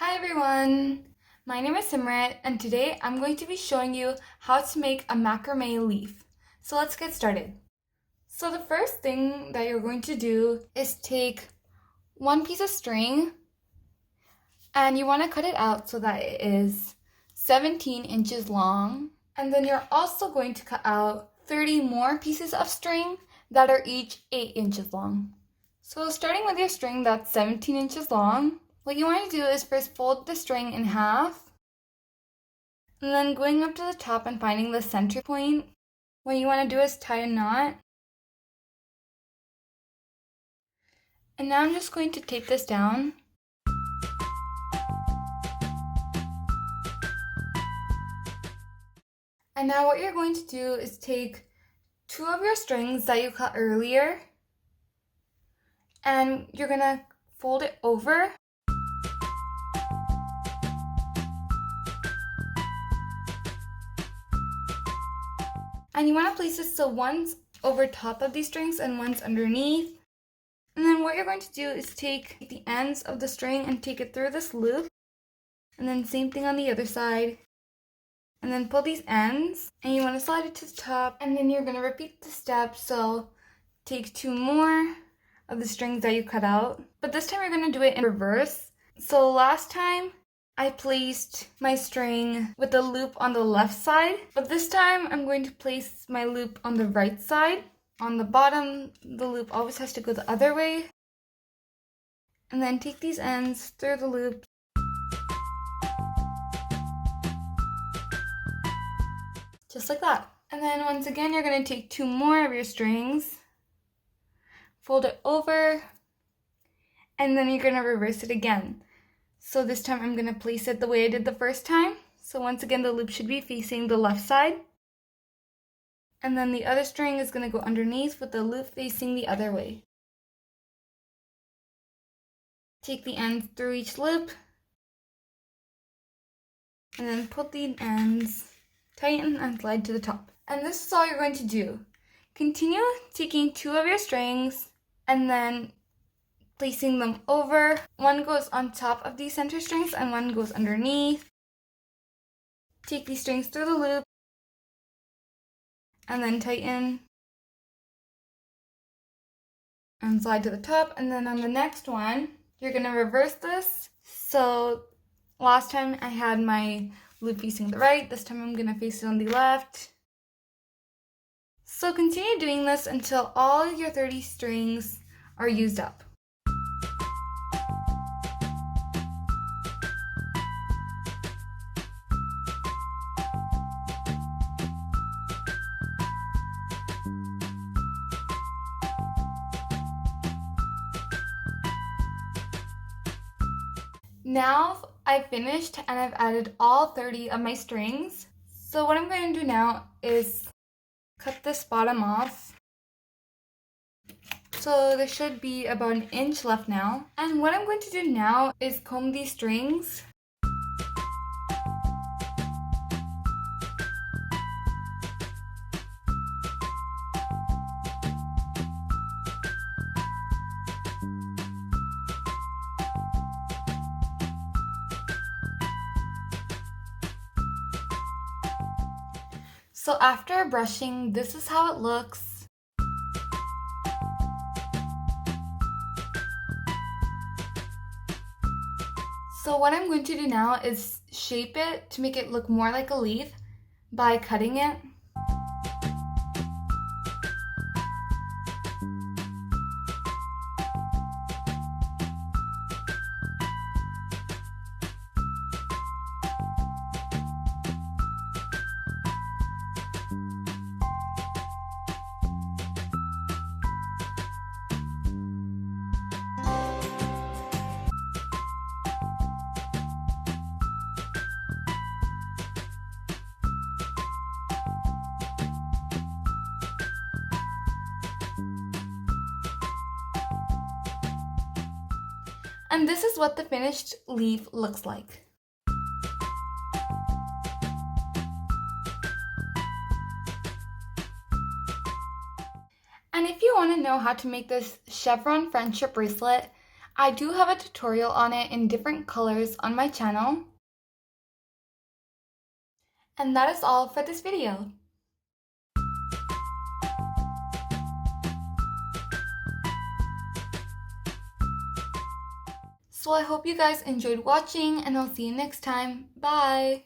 Hi everyone! My name is Simrat and today I'm going to be showing you how to make a macrame leaf. So let's get started. So the first thing that you're going to do is take one piece of string and you want to cut it out so that it is 17 inches long. And then you're also going to cut out 30 more pieces of string that are each 8 inches long. So starting with your string that's 17 inches long, what you want to do is first fold the string in half, and then going up to the top and finding the center point. What you want to do is tie a knot. And now I'm just going to tape this down. And now what you're going to do is take two of your strings that you cut earlier, and you're going to fold it over. And you want to place this so one's over top of these strings and one's underneath. And then what you're going to do is take the ends of the string and take it through this loop. And then same thing on the other side. And then pull these ends and you want to slide it to the top. And then you're going to repeat the steps. So take two more of the strings that you cut out. But this time you're going to do it in reverse. So last time I placed my string with the loop on the left side, but this time I'm going to place my loop on the right side. On the bottom, the loop always has to go the other way. And then take these ends through the loop. Just like that. And then once again, you're going to take two more of your strings, fold it over, and then you're going to reverse it again. So this time I'm going to place it the way I did the first time. So once again, the loop should be facing the left side. And then the other string is going to go underneath with the loop facing the other way. Take the ends through each loop. And then pull the ends, tighten and slide to the top. And this is all you're going to do. Continue taking two of your strings and then placing them over. One goes on top of these center strings and one goes underneath. Take these strings through the loop and then tighten and slide to the top. And then on the next one, you're going to reverse this. So last time I had my loop facing the right, this time I'm going to face it on the left. So continue doing this until all your 30 strings are used up. Now I've finished and I've added all 30 of my strings. So what I'm going to do now is cut this bottom off. So there should be about an inch left now. And what I'm going to do now is comb these strings. So after brushing, this is how it looks. So what I'm going to do now is shape it to make it look more like a leaf by cutting it. And this is what the finished leaf looks like. And if you want to know how to make this chevron friendship bracelet, I do have a tutorial on it in different colors on my channel. And that is all for this video. So I hope you guys enjoyed watching, and I'll see you next time. Bye!